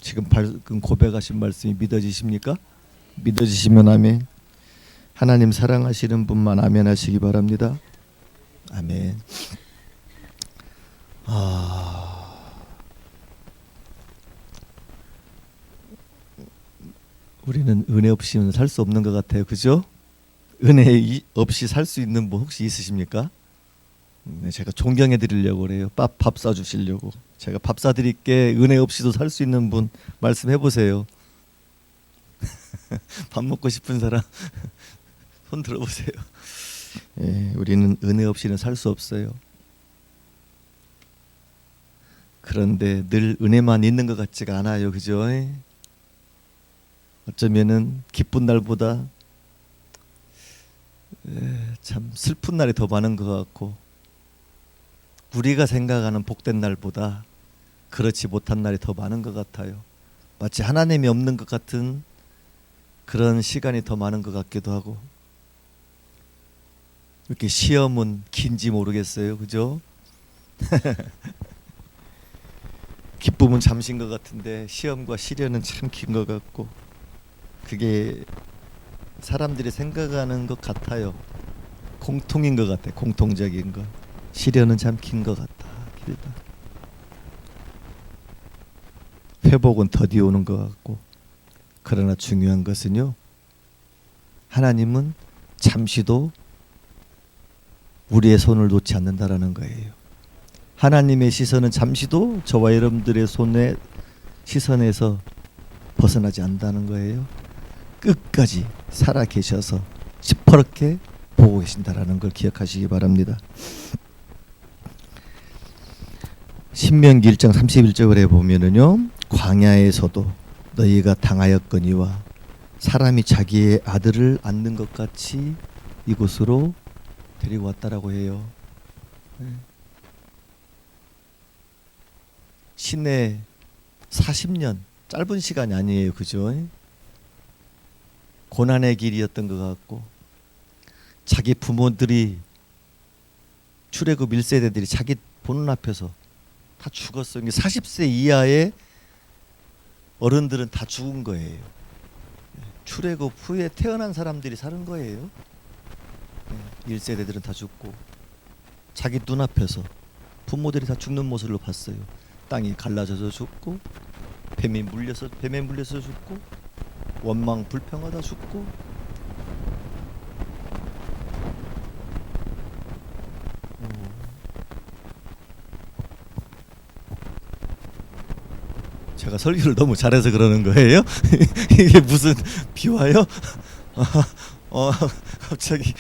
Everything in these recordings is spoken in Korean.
지금 밝은 고백하신 말씀이 믿어지십니까? 믿어지시면 아멘. 하나님 사랑하시는 분만 아멘 하시기 바랍니다. 아멘. 우리는 은혜 없이는 살 수 없는 것 같아요. 그죠? 은혜 없이 살 수 있는 분 혹시 있으십니까? 네, 제가 존경해 드리려고 그래요. 밥 사주시려고. 제가 밥 사드릴게. 은혜 없이도 살 수 있는 분 말씀해 보세요. 밥 먹고 싶은 사람 손 들어보세요. 예, 우리는 은혜 없이는 살 수 없어요. 그런데 늘 은혜만 있는 것 같지가 않아요. 그죠? 어쩌면은 기쁜 날보다 참 슬픈 날이 더 많은 것 같고, 우리가 생각하는 복된 날보다 그렇지 못한 날이 더 많은 것 같아요. 마치 하나님이 없는 것 같은 그런 시간이 더 많은 것 같기도 하고. 이렇게 시험은 긴지 모르겠어요. 그죠? 기쁨은 잠시인 것 같은데 시험과 시련은 참 긴 것 같고, 그게 사람들이 생각하는 것 같아요. 공통인 것 같아요. 공통적인 것. 시련은 참 긴 것 같다. 길다. 회복은 더디 오는 것 같고. 그러나 중요한 것은요, 하나님은 잠시도 우리의 손을 놓지 않는다라는 거예요. 하나님의 시선은 잠시도 저와 여러분들의 손의 시선에서 벗어나지 않는다는 거예요. 끝까지 살아 계셔서 시퍼렇게 보고 계신다라는 걸 기억하시기 바랍니다. 신명기 1장 31절에 보면은요, 광야에서도 너희가 당하였거니와 사람이 자기의 아들을 안는 것 같이 이곳으로 데리고 왔다라고 해요. 시내 40년, 짧은 시간이 아니에요. 그죠? 고난의 길이었던 것 같고, 자기 부모들이, 출애굽 1세대들이 자기 보는 앞에서 다 죽었어요. 40세 이하의 어른들은 다 죽은 거예요. 출애굽 후에 태어난 사람들이 사는 거예요. 1세대들은 다 죽고, 자기 눈앞에서 부모들이 다 죽는 모습을 봤어요. 땅이 갈라져서 죽고, 뱀에 물려서 죽고, 원망 불평하다 죽고. 제가 설교를 너무 잘해서 그러는 거예요? 이게 무슨 비화요? 갑자기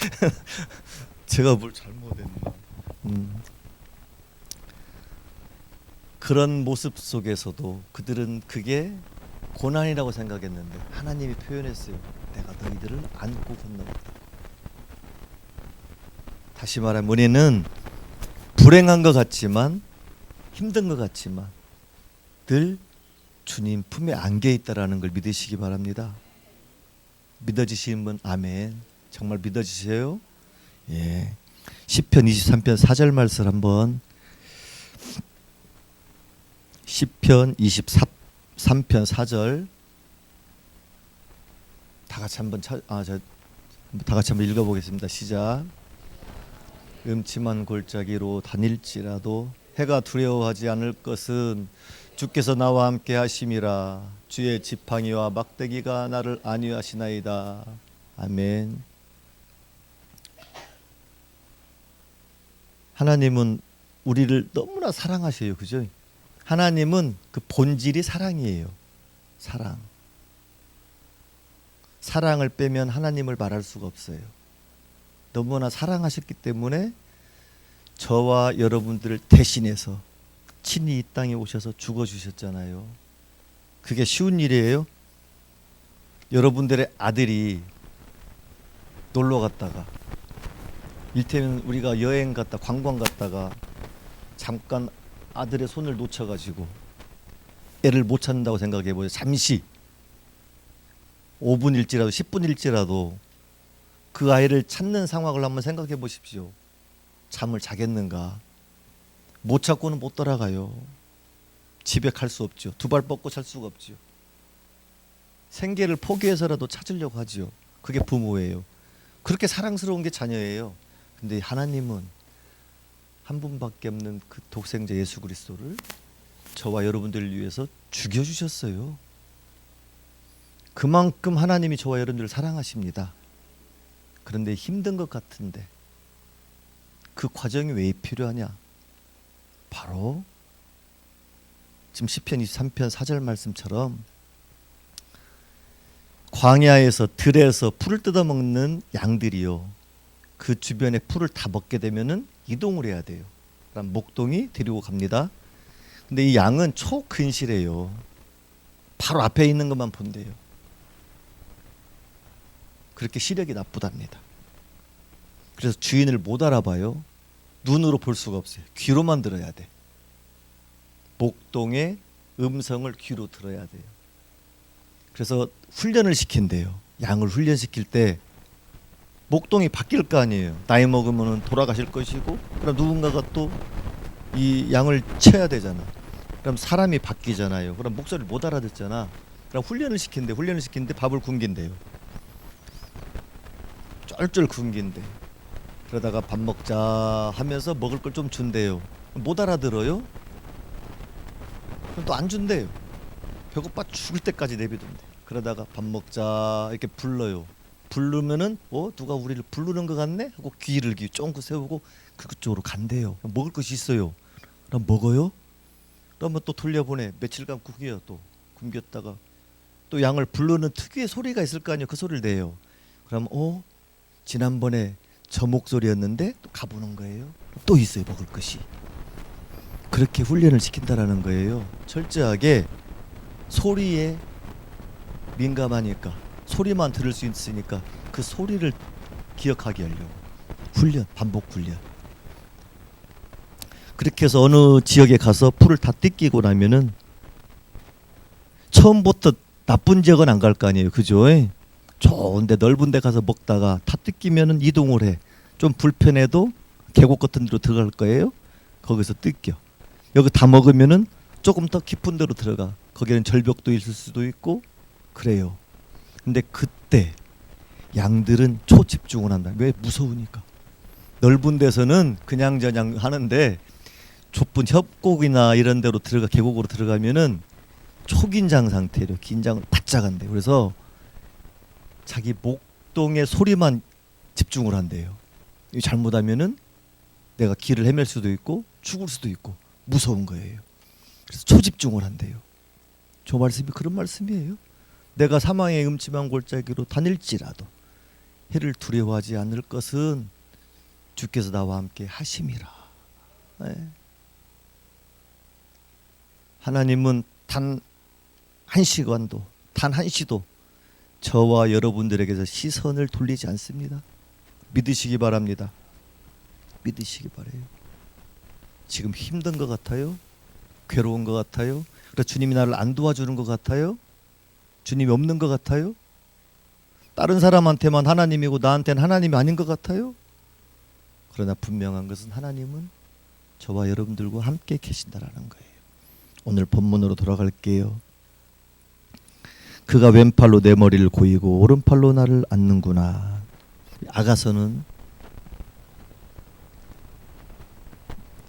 제가 뭘 잘못했나? 그런 모습 속에서도 그들은 그게 고난이라고 생각했는데 하나님이 표현했어요. 내가 너희들을 안고 건너갔다. 다시 말하면 우리는 불행한 것 같지만, 힘든 것 같지만 늘 주님 품에 안겨 있다라는 걸 믿으시기 바랍니다. 믿어지시는 분 아멘. 정말 믿어지세요? 예. 시편 23편 4절 말씀 한번. 시편 23편 4절 다 같이 한번 읽어보겠습니다. 시작. 음침한 골짜기로 다닐지라도 해가 두려워하지 않을 것은 주께서 나와 함께 하심이라. 주의 지팡이와 막대기가 나를 안위하시나이다. 아멘. 하나님은 우리를 너무나 사랑하셔요. 그죠? 하나님은 그 본질이 사랑이에요. 사랑. 사랑을 빼면 하나님을 말할 수가 없어요. 너무나 사랑하셨기 때문에 저와 여러분들을 대신해서 친히 이 땅에 오셔서 죽어주셨잖아요. 그게 쉬운 일이에요? 여러분들의 아들이 놀러 갔다가, 일테면 우리가 여행 갔다 관광 갔다가 잠깐 아들의 손을 놓쳐가지고 애를 못 찾는다고 생각해 보세요. 잠시 5분일지라도 10분일지라도 그 아이를 찾는 상황을 한번 생각해 보십시오. 잠을 자겠는가? 못 찾고는 못 돌아가요. 집에 갈 수 없죠. 두 발 뻗고 살 수가 없죠. 생계를 포기해서라도 찾으려고 하지요. 그게 부모예요. 그렇게 사랑스러운 게 자녀예요. 근데 하나님은 한 분밖에 없는 그 독생자 예수 그리스도를 저와 여러분들을 위해서 죽여주셨어요. 그만큼 하나님이 저와 여러분들을 사랑하십니다. 그런데 힘든 것 같은데 그 과정이 왜 필요하냐? 바로 지금 시편 23편 4절 말씀처럼 광야에서 들에서 풀을 뜯어먹는 양들이요, 그 주변에 풀을 다 먹게 되면은 이동을 해야 돼요. 그럼 목동이 데리고 갑니다. 근데 이 양은 초근실해요. 바로 앞에 있는 것만 본대요. 그렇게 시력이 나쁘답니다. 그래서 주인을 못 알아봐요. 눈으로 볼 수가 없어요. 귀로만 들어야 돼. 목동의 음성을 귀로 들어야 돼요. 그래서 훈련을 시킨대요. 양을 훈련시킬 때 목동이 바뀔 거 아니에요. 나이 먹으면 돌아가실 것이고, 그럼 누군가가 또 이 양을 쳐야 되잖아. 그럼 사람이 바뀌잖아요. 그럼 목소리를 못 알아듣잖아. 그럼 훈련을 시킨데 밥을 굶긴대요. 쫄쫄 굶긴대. 그러다가 밥 먹자 하면서 먹을 걸 좀 준대요. 못 알아들어요? 그럼 또 안 준대요. 배고파 죽을 때까지 내비둔대. 그러다가 밥 먹자 이렇게 불러요. 부르면은 누가 우리를 부르는 것 같네 하고 귀를 쫑긋 세우고 그쪽으로 간대요. 먹을 것이 있어요. 그럼 먹어요? 그러면 또 돌려보내. 며칠간 굶겨요. 또 굶겼다가 또 양을 부르는 특유의 소리가 있을 거 아니에요. 그 소리를 내요. 그럼 지난번에 저 목소리였는데 또 가보는 거예요. 또 있어요. 먹을 것이. 그렇게 훈련을 시킨다라는 거예요. 철저하게 소리에 민감하니까, 소리만 들을 수 있으니까 그 소리를 기억하게 하려고 훈련, 반복 훈련. 그렇게 해서 어느 지역에 가서 풀을 다 뜯기고 나면은 처음부터 나쁜 지역은 안 갈 거 아니에요. 그죠? 좋은데 넓은 데 가서 먹다가 다 뜯기면은 이동을 해. 좀 불편해도 계곡 같은 데로 들어갈 거예요. 거기서 뜯겨. 여기 다 먹으면은 조금 더 깊은 데로 들어가. 거기는 절벽도 있을 수도 있고 그래요. 근데 그때 양들은 초집중을 한다. 왜? 무서우니까. 넓은 데서는 그냥 저냥 하는데 좁은 협곡이나 이런 데로 들어가, 계곡으로 들어가면은 초긴장 상태로 긴장을 바짝 한대요. 그래서 자기 목동의 소리만 집중을 한대요. 잘못하면은 내가 길을 헤맬 수도 있고 죽을 수도 있고 무서운 거예요. 그래서 초집중을 한대요. 저 말씀이 그런 말씀이에요. 내가 사망의 음침한 골짜기로 다닐지라도 해를 두려워하지 않을 것은 주께서 나와 함께 하심이라. 네. 하나님은 단 한 시간도, 단 한 시도 저와 여러분들에게서 시선을 돌리지 않습니다. 믿으시기 바랍니다. 믿으시기 바래요. 지금 힘든 것 같아요? 괴로운 것 같아요? 그래서 주님이 나를 안 도와주는 것 같아요? 주님이 없는 것 같아요? 다른 사람한테만 하나님이고 나한테는 하나님이 아닌 것 같아요? 그러나 분명한 것은 하나님은 저와 여러분들과 함께 계신다라는 거예요. 오늘 본문으로 돌아갈게요. 그가 왼팔로 내 머리를 고이고 오른팔로 나를 안는구나. 아가서는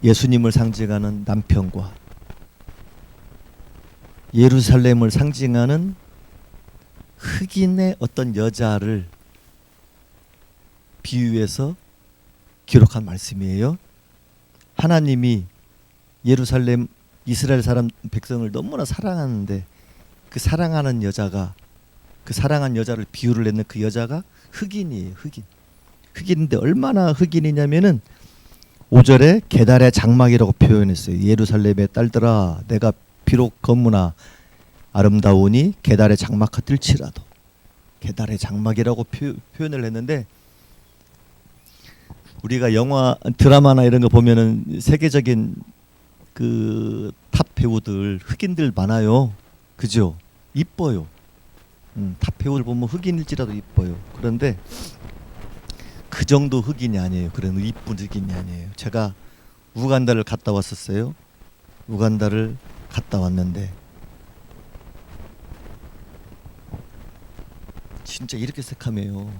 예수님을 상징하는 남편과 예루살렘을 상징하는 흑인의 어떤 여자를 비유해서 기록한 말씀이에요. 하나님이 예루살렘 이스라엘 사람 백성을 너무나 사랑하는데 그 사랑하는 여자가, 그 사랑한 여자를 비유를 했는 그 여자가 흑인이에요. 흑인인데 얼마나 흑인이냐면은 5절에 게달의 장막이라고 표현했어요. 예루살렘의 딸들아, 내가 비록 거무나 아름다우니 게달의 장막 같을지라도. 게달의 장막이라고 표현을 했는데, 우리가 영화 드라마나 이런 거 보면은 세계적인 그 탑 배우들 흑인들 많아요. 그죠? 이뻐요. 탑 배우들 보면 흑인일지라도 이뻐요. 그런데 그 정도 흑인이 아니에요. 그런 이쁜 흑인이 아니에요. 제가 우간다를 갔다 왔었어요. 우간다를 갔다 왔는데 진짜 이렇게 새카매요.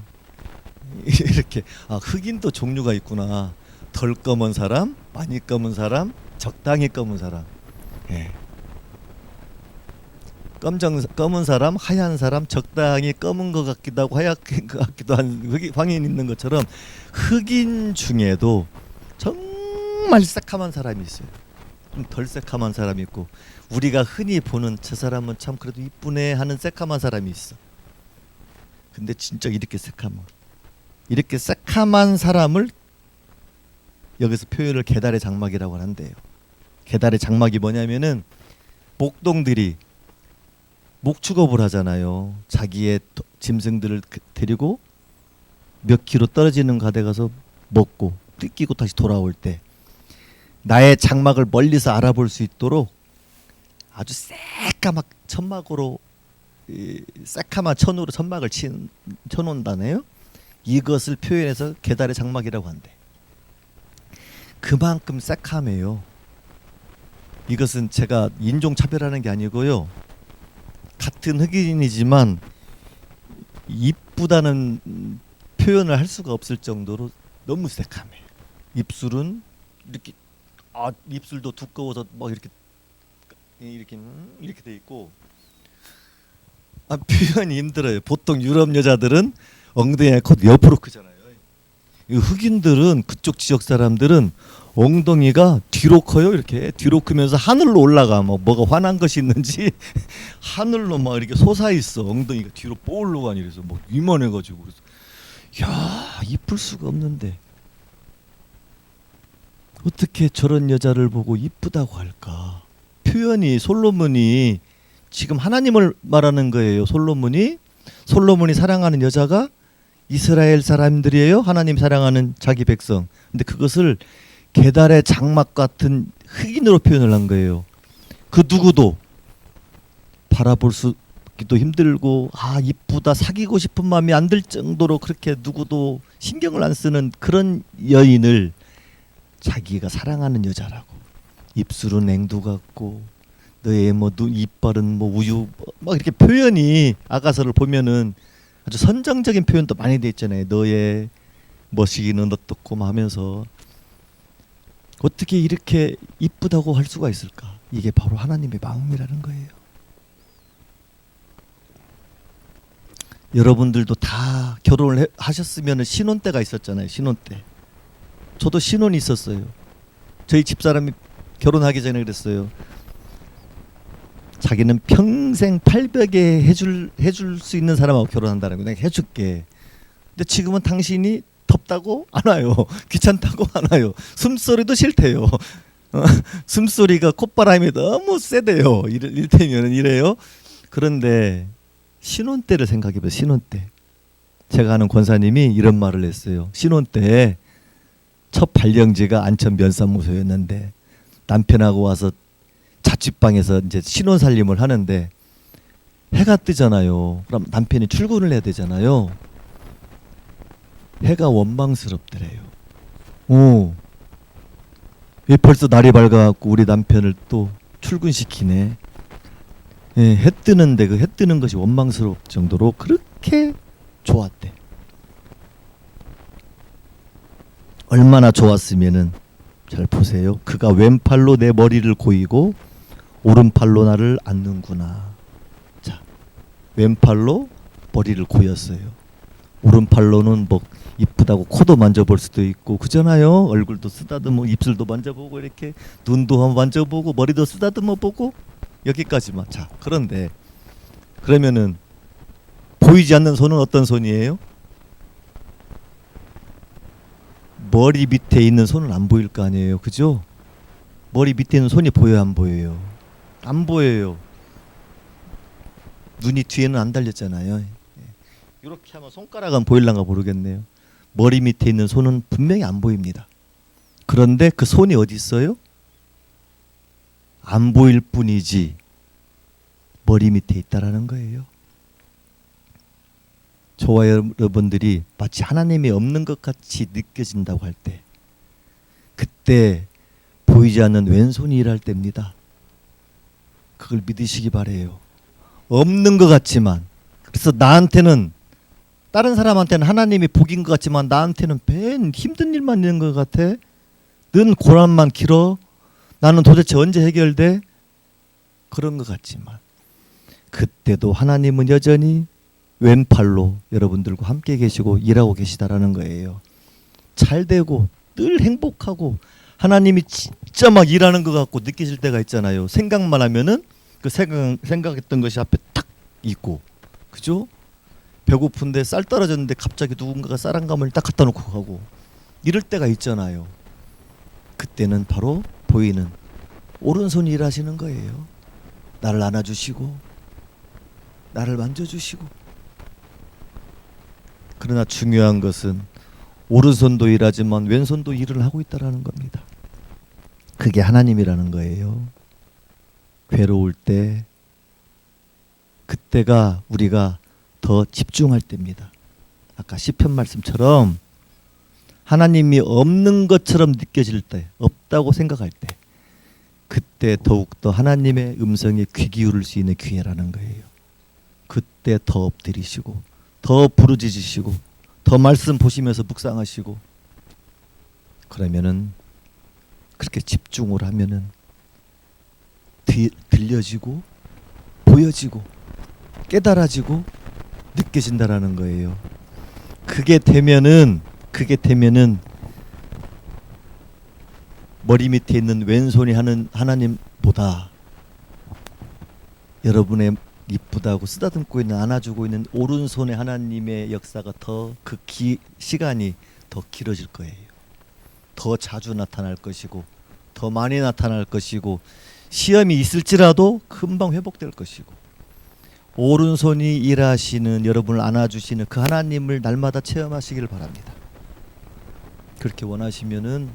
이렇게 흑인도 종류가 있구나. 덜 검은 사람, 많이 검은 사람, 적당히 검은 사람. 예. 검은 사람, 하얀 사람, 적당히 검은 것 같기도 하고 하얗게 것 같기도 한 황인 있는 것처럼 흑인 중에도 정말 새카만 사람이 있어요. 좀 덜 새카만 사람이 있고 우리가 흔히 보는 저 사람은 참 그래도 이쁘네 하는 새카만 사람이 있어. 근데 진짜 이렇게 새카만 사람을 여기서 표현을 계달의 장막이라고 하는데요. 계달의 장막이 뭐냐면은 목동들이 목축업을 하잖아요. 자기의 짐승들을 데리고 몇 킬로 떨어지는 가대 가서 먹고 뜯기고 다시 돌아올 때 나의 장막을 멀리서 알아볼 수 있도록 아주 새까맣 천막으로 새까만 천으로 천막을 쳐놓는다네요. 이것을 표현해서 계달의 장막이라고 한대. 그만큼 새카매요. 이것은 제가 인종차별하는 게 아니고요. 같은 흑인이지만 이쁘다는 표현을 할 수가 없을 정도로 너무 새카매. 입술은 이렇게 입술도 두꺼워서 막 이렇게 돼 있고 표현이 힘들어요. 보통 유럽 여자들은 엉덩이가 컷 옆으로 크잖아요. 흑인들은 그쪽 지역 사람들은 엉덩이가 뒤로 커요. 이렇게 뒤로 크면서 하늘로 올라가. 뭐가 화난 것이 있는지 하늘로 막 이렇게 솟아 있어. 엉덩이가 뒤로 뽀올로 가니 그래서 뭐 위만해가지고 그래서 야 이쁠 수가 없는데 어떻게 저런 여자를 보고 이쁘다고 할까? 표현이 솔로몬이 지금 하나님을 말하는 거예요. 솔로몬이 사랑하는 여자가 이스라엘 사람들이에요. 하나님 사랑하는 자기 백성. 근데 그것을 계달의 장막 같은 흑인으로 표현을 한 거예요. 그 누구도 바라볼 수도 힘들고 이쁘다 사귀고 싶은 마음이 안 들 정도로 그렇게 누구도 신경을 안 쓰는 그런 여인을 자기가 사랑하는 여자라고. 입술은 앵두 같고 너의 이빨은 우유 막 이렇게 표현이 아가서를 보면은 아주 선정적인 표현도 많이 돼 있잖아요. 너의 머시기는 어떻고 하면서 어떻게 이렇게 이쁘다고 할 수가 있을까? 이게 바로 하나님의 마음이라는 거예요. 여러분들도 다 결혼을 하셨으면 신혼 때가 있었잖아요. 신혼 때. 저도 신혼이 있었어요. 저희 집사람이 결혼하기 전에 그랬어요. 자기는 평생 800에 해줄 수 있는 사람하고 결혼한다는 거 내가 해줄게. 근데 지금은 당신이 덥다고 안 와요. 귀찮다고 안 와요. 숨소리도 싫대요. 숨소리가 콧바람이 너무 세대요. 이를테면 이래요. 그런데 신혼 때를 생각해봐요. 신혼 때. 제가 아는 권사님이 이런 말을 했어요. 신혼 때 첫 발령지가 안천 면사무소였는데 남편하고 와서 자취방에서 이제 신혼 살림을 하는데 해가 뜨잖아요. 그럼 남편이 출근을 해야 되잖아요. 해가 원망스럽더래요. 왜 벌써 날이 밝아갖고 우리 남편을 또 출근시키네. 해 뜨는데 그 해 뜨는 것이 원망스러울 정도로 그렇게 좋았대. 얼마나 좋았으면은 잘 보세요. 그가 왼팔로 내 머리를 고이고 오른팔로 나를 안는구나. 자, 왼팔로 머리를 고였어요. 오른팔로는 이쁘다고 코도 만져볼 수도 있고 그잖아요. 얼굴도 쓰다듬어 입술도 만져보고 이렇게 눈도 한번 만져보고 머리도 쓰다듬어 보고 여기까지만. 자, 그런데 그러면은 보이지 않는 손은 어떤 손이에요? 머리 밑에 있는 손은 안 보일 거 아니에요. 그죠? 머리 밑에 있는 손이 보여요, 안 보여요? 안 보여요. 눈이 뒤에는 안 달렸잖아요. 이렇게 하면 손가락은 보일란가 모르겠네요. 머리 밑에 있는 손은 분명히 안 보입니다. 그런데 그 손이 어디 있어요? 안 보일 뿐이지 머리 밑에 있다라는 거예요. 저와 여러분들이 마치 하나님이 없는 것 같이 느껴진다고 할 때 그때 보이지 않는 왼손이 일할 때입니다. 그걸 믿으시기 바래요. 없는 것 같지만, 그래서 나한테는, 다른 사람한테는 하나님이 복인 것 같지만 나한테는 벤 힘든 일만 있는 것 같아. 는 고난만 길어. 나는 도대체 언제 해결돼? 그런 것 같지만 그때도 하나님은 여전히 왼팔로 여러분들과 함께 계시고 일하고 계시다라는 거예요. 잘 되고 늘 행복하고 하나님이 진짜 막 일하는 것 같고 느끼실 때가 있잖아요. 생각만 하면은 그 생각했던 것이 앞에 탁 있고, 그죠? 배고픈데 쌀 떨어졌는데 갑자기 누군가가 쌀 한 가마를 딱 갖다 놓고 가고 이럴 때가 있잖아요. 그때는 바로 보이는 오른손이 일하시는 거예요. 나를 안아주시고 나를 만져주시고. 그러나 중요한 것은 오른손도 일하지만 왼손도 일을 하고 있다라는 겁니다. 그게 하나님이라는 거예요. 괴로울 때 그때가 우리가 더 집중할 때입니다. 아까 시편 말씀처럼 하나님이 없는 것처럼 느껴질 때, 없다고 생각할 때, 그때 더욱더 하나님의 음성에 귀 기울일 수 있는 기회라는 거예요. 그때 더 엎드리시고 더 부르짖으시고 더 말씀 보시면서 묵상하시고, 그러면은 그렇게 집중을 하면은 들려지고 보여지고 깨달아지고 느껴진다라는 거예요. 그게 되면은 머리 밑에 있는 왼손이 하는 하나님보다 여러분의 이쁘다고 쓰다듬고 있는, 안아주고 있는 오른손의 하나님의 역사가 더 그 시간이 더 길어질 거예요. 더 자주 나타날 것이고 더 많이 나타날 것이고, 시험이 있을지라도 금방 회복될 것이고, 오른손이 일하시는, 여러분을 안아주시는 그 하나님을 날마다 체험하시기를 바랍니다. 그렇게 원하시면은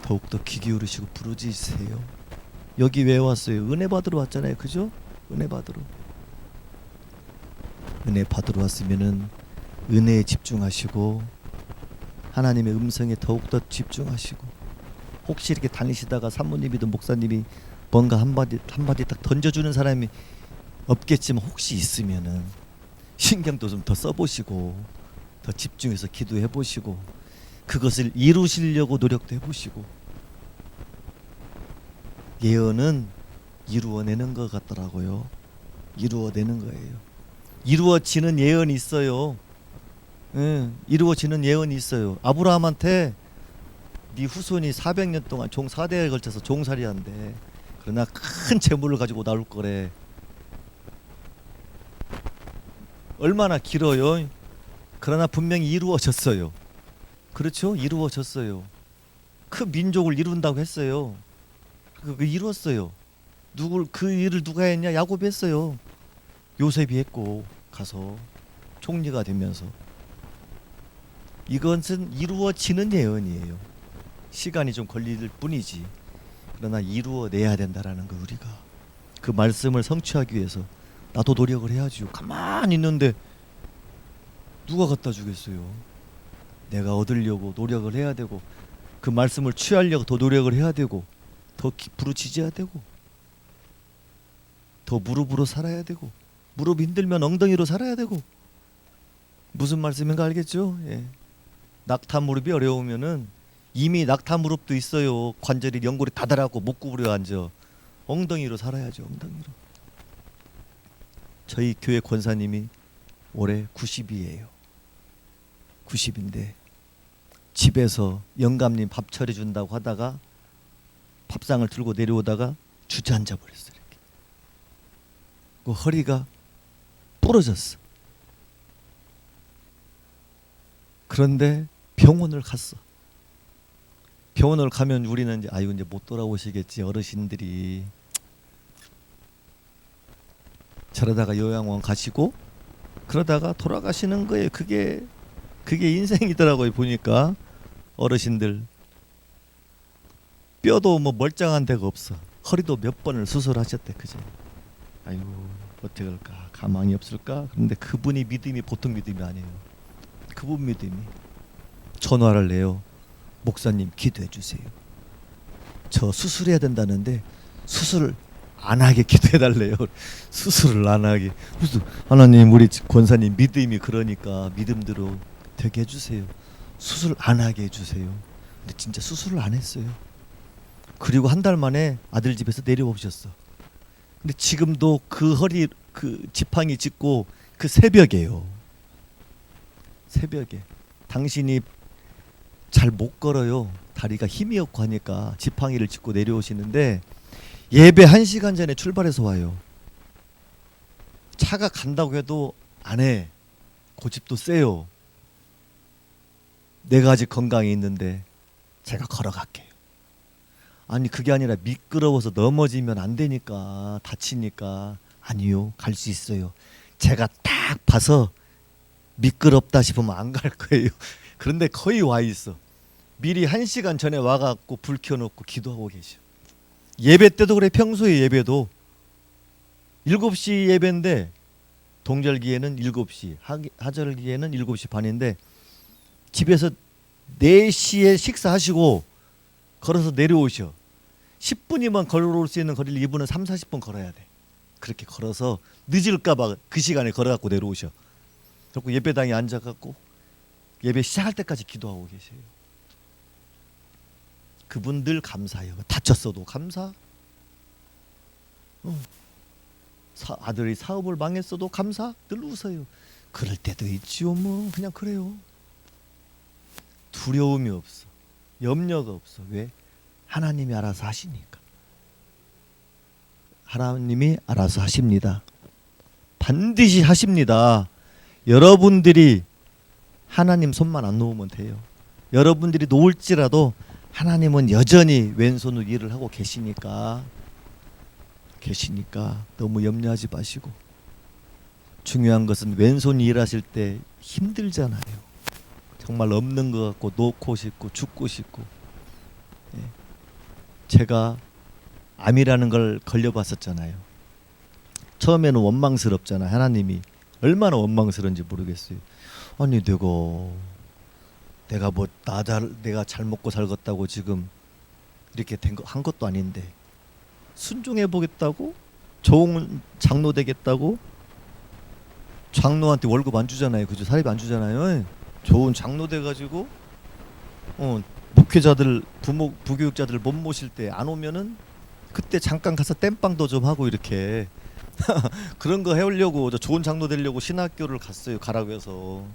더욱더 귀 기울이시고 부르짖으세요. 여기 왜 왔어요? 은혜 받으러 왔잖아요. 그죠? 은혜 받으러 왔으면은 은혜에 집중하시고 하나님의 음성에 더욱더 집중하시고, 혹시 이렇게 다니시다가 사모님이든 목사님이 뭔가 한마디 딱 던져주는 사람이 없겠지만 혹시 있으면은 신경도 좀 더 써보시고 더 집중해서 기도해보시고 그것을 이루시려고 노력도 해보시고. 예언은 이루어내는 것 같더라고요. 이루어내는 거예요. 이루어지는 예언이 있어요. 이루어지는 예언이 있어요. 아브라함한테 네 후손이 400년 동안 종 4대에 걸쳐서 종살이한대. 그러나 큰 재물을 가지고 나올 거래. 얼마나 길어요. 그러나 분명히 이루어졌어요. 그렇죠? 이루어졌어요. 그 민족을 이룬다고 했어요. 그 이루었어요. 그 일을 누가 했냐? 야곱이 했어요. 요셉이 했고 가서 총리가 되면서. 이것은 이루어지는 예언이에요. 시간이 좀 걸릴 뿐이지. 그러나 이루어내야 된다라는 거, 우리가 그 말씀을 성취하기 위해서 나도 노력을 해야지요. 가만히 있는데 누가 갖다 주겠어요? 내가 얻으려고 노력을 해야 되고, 그 말씀을 취하려고 더 노력을 해야 되고, 더 부르짖어야 되고, 더 무릎으로 살아야 되고, 무릎 힘들면 엉덩이로 살아야 되고. 무슨 말씀인가 알겠죠? 예. 낙타 무릎이 어려우면은 이미 낙타 무릎도 있어요. 관절이 연골이 다다라고 못 구부려 앉아. 엉덩이로 살아야죠. 엉덩이로. 저희 교회 권사님이 올해 90이에요. 90인데 집에서 영감님 밥 차려준다고 하다가 밥상을 들고 내려오다가 주저앉아 버렸어요. 이렇게. 그 허리가 부러졌어. 그런데 병원을 갔어. 병원을 가면 우리는 이제 이제 못 돌아오시겠지, 어르신들이. 저러다가 요양원 가시고 그러다가 돌아가시는 거예요. 그게 인생이더라고요. 보니까 어르신들 뼈도 뭐 멀쩡한 데가 없어. 허리도 몇 번을 수술하셨대. 그죠? 아유, 어떻게 할까? 가망이 없을까? 그런데 그분이 믿음이 보통 믿음이 아니에요. 그분 믿음이 전화를 내요. 목사님 기도해 주세요. 저 수술해야 된다는데 수술을 안 하게 기도해 달래요. 수술을 안 하게. 그래서 하나님 우리 권사님 믿음이 그러니까 믿음대로 되게 해주세요. 수술 안 하게 해주세요. 근데 진짜 수술을 안 했어요. 그리고 한 달 만에 아들 집에서 내려오셨어. 근데 지금도 그 허리 그 지팡이 짚고 그 새벽에요. 새벽에 당신이 잘 못 걸어요. 다리가 힘이 없고 하니까 지팡이를 짚고 내려오시는데 예배 1시간 전에 출발해서 와요. 차가 간다고 해도 안 해. 고집도 세요. 내가 아직 건강이 있는데 제가 걸어갈게요. 아니 그게 아니라 미끄러워서 넘어지면 안 되니까 다치니까 아니요 갈 수 있어요. 제가 딱 봐서 미끄럽다 싶으면 안 갈 거예요. 그런데 거의 와 있어. 미리 1시간 전에 와갖고 불 켜놓고 기도하고 계셔. 예배 때도 그래. 평소에 예배도 7시 예배인데 동절기에는 7시 하절기에는 7시 반인데 집에서 4시에 식사하시고 걸어서 내려오셔. 10분이면 걸어올 수 있는 거리를 이분은 3, 40분 걸어야 돼. 그렇게 걸어서 늦을까봐 그 시간에 걸어갖고 내려오셔. 그리고 예배당에 앉아갖고 예배 시작할 때까지 기도하고 계세요. 그분들 감사해요. 다쳤어도 감사. 아들이 사업을 망했어도 감사. 늘 웃어요. 그럴 때도 있지요. 뭐 그냥 그래요. 두려움이 없어. 염려가 없어. 왜? 하나님이 알아서 하시니까. 하나님이 알아서 하십니다. 반드시 하십니다. 여러분들이 하나님 손만 안 놓으면 돼요. 여러분들이 놓을지라도 하나님은 여전히 왼손으로 일을 하고 계시니까 너무 염려하지 마시고. 중요한 것은 왼손이 일하실 때 힘들잖아요. 정말 없는 것 같고 놓고 싶고 죽고 싶고. 제가 암이라는 걸 걸려봤었잖아요. 처음에는 원망스럽잖아. 하나님이 얼마나 원망스러운지 모르겠어요. 아니 내가 뭐 내가 잘 먹고 살겠다고 지금 이렇게 한 것도 아닌데 순종해 보겠다고 좋은 장로 되겠다고 장로한테 월급 안 주잖아요. 그죠? 사립 안 주잖아요. 좋은 장로 돼가지고 목회자들 부교육자들 못 모실 때 안 오면은 그때 잠깐 가서 땜빵도 좀 하고 이렇게 그런 거 해오려고 저 좋은 장로 되려고 신학교를 갔어요. 가라고 해서.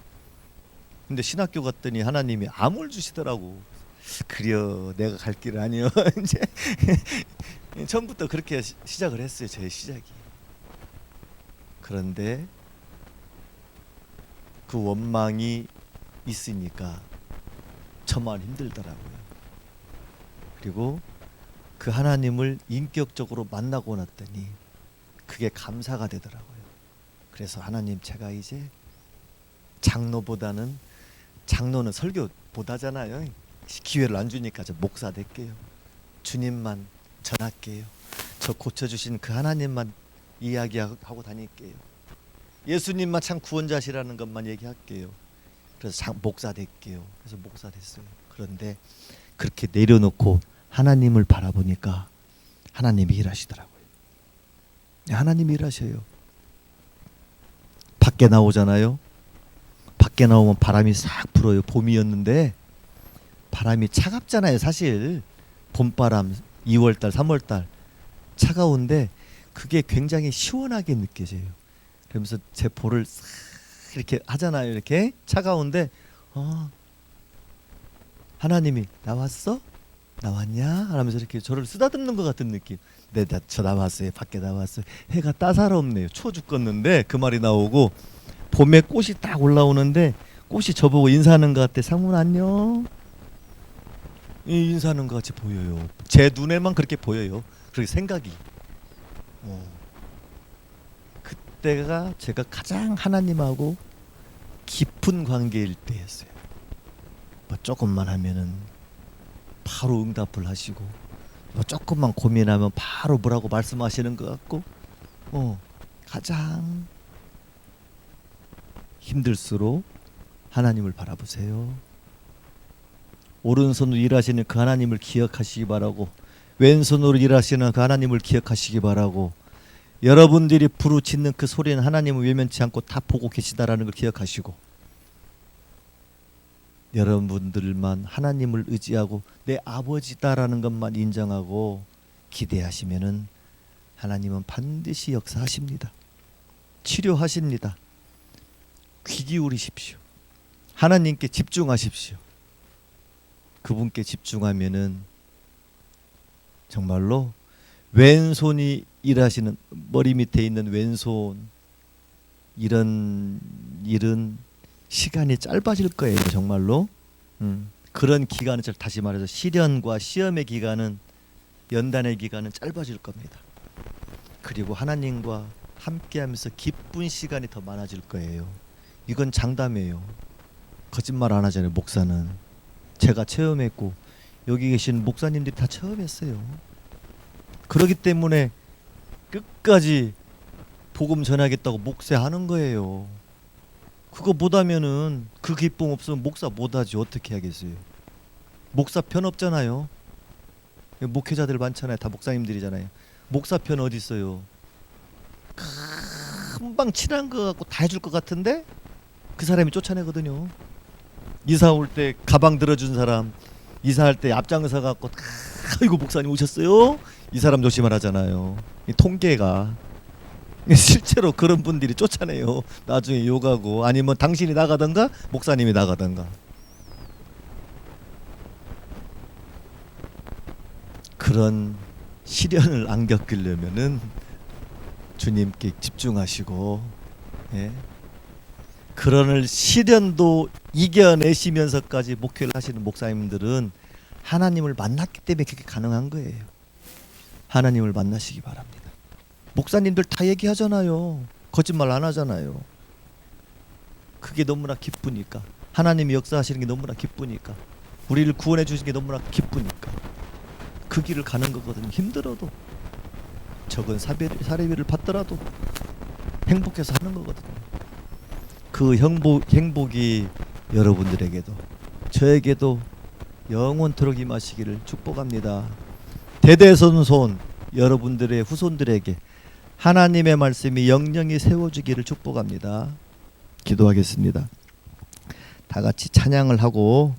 근데 신학교 갔더니 하나님이 암을 주시더라고. 그려 내가 갈 길 아니요. 이제 처음부터 그렇게 시작을 했어요. 제 시작이. 그런데 그 원망이 있으니까 저만 힘들더라고요. 그리고 그 하나님을 인격적으로 만나고 났더니 그게 감사가 되더라고요. 그래서 하나님 제가 이제 장로는 설교 못 하잖아요. 기회를 안 주니까 저 목사 될게요. 주님만 전할게요. 저 고쳐주신 그 하나님만 이야기하고 다닐게요. 예수님만 참 구원자시라는 것만 얘기할게요. 그래서 목사 될게요. 그래서 목사 됐어요. 그런데 그렇게 내려놓고 하나님을 바라보니까 하나님이 일하시더라고요. 하나님이 일하셔요. 밖에 나오잖아요. 밖에 나오면 바람이 싹 불어요. 봄이었는데 바람이 차갑잖아요. 사실 봄바람 2월달 3월달 차가운데 그게 굉장히 시원하게 느껴져요. 그러면서 제 볼을 싹 이렇게 하잖아요. 이렇게 차가운데 하나님이 나왔어? 나왔냐? 하면서 이렇게 저를 쓰다듬는 것 같은 느낌. 네, 저 나왔어요. 밖에 나왔어요. 해가 따사롭네요. 추워 죽겠는데 그 말이 나오고 봄에 꽃이 딱 올라오는데 꽃이 저보고 인사하는 것 같아. 상문 안녕. 인사하는 것 같이 보여요. 제 눈에만 그렇게 보여요. 그렇게 생각이. 그때가 제가 가장 하나님하고 깊은 관계일 때였어요. 뭐 조금만 하면은 바로 응답을 하시고, 뭐 조금만 고민하면 바로 뭐라고 말씀하시는 것 같고, 가장 힘들수록 하나님을 바라보세요. 오른손으로 일하시는 그 하나님을 기억하시기 바라고 왼손으로 일하시는 그 하나님을 기억하시기 바라고, 여러분들이 부르짖는 그 소리는 하나님은 외면치 않고 다 보고 계시다라는 걸 기억하시고, 여러분들만 하나님을 의지하고 내 아버지다라는 것만 인정하고 기대하시면은 하나님은 반드시 역사하십니다. 치료하십니다. 귀 기울이십시오. 하나님께 집중하십시오. 그분께 집중하면은 정말로 왼손이 일하시는, 머리 밑에 있는 왼손, 이런 일은 시간이 짧아질 거예요. 정말로. 그런 기간은, 다시 말해서 시련과 시험의 기간은, 연단의 기간은 짧아질 겁니다. 그리고 하나님과 함께하면서 기쁜 시간이 더 많아질 거예요. 이건 장담이에요. 거짓말 안 하잖아요. 목사는 제가 체험했고 여기 계신 목사님들이 다 체험했어요. 그렇기 때문에 끝까지 복음 전하겠다고 목회하는 거예요. 그거 못하면은, 그 기쁨 없으면 목사 못하지. 어떻게 하겠어요? 목사 편 없잖아요. 목회자들 많잖아요. 다 목사님들이잖아요. 목사 편 어디 있어요? 금방 친한 거 갖고 다 해줄 것 같은데 그 사람이 쫓아내거든요. 이사 올 때 가방 들어준 사람, 이사할 때 앞장서 갖고 아이고 목사님 오셨어요? 이 사람 조심을 하잖아요. 이 통계가 실제로 그런 분들이 쫓아내요. 나중에 욕하고, 아니면 당신이 나가던가 목사님이 나가던가. 그런 시련을 안 겪으려면은 주님께 집중하시고, 예? 그런 시련도 이겨내시면서까지 목회를 하시는 목사님들은 하나님을 만났기 때문에 그게 가능한 거예요. 하나님을 만나시기 바랍니다. 목사님들 다 얘기하잖아요. 거짓말 안 하잖아요. 그게 너무나 기쁘니까, 하나님이 역사하시는 게 너무나 기쁘니까, 우리를 구원해 주시는 게 너무나 기쁘니까 그 길을 가는 거거든요. 힘들어도, 적은 사례비를 받더라도 행복해서 하는 거거든요. 그 행복이 여러분들에게도 저에게도 영원토록 임하시기를 축복합니다. 대대손손 여러분들의 후손들에게 하나님의 말씀이 영영히 세워주기를 축복합니다. 기도하겠습니다. 다 같이 찬양을 하고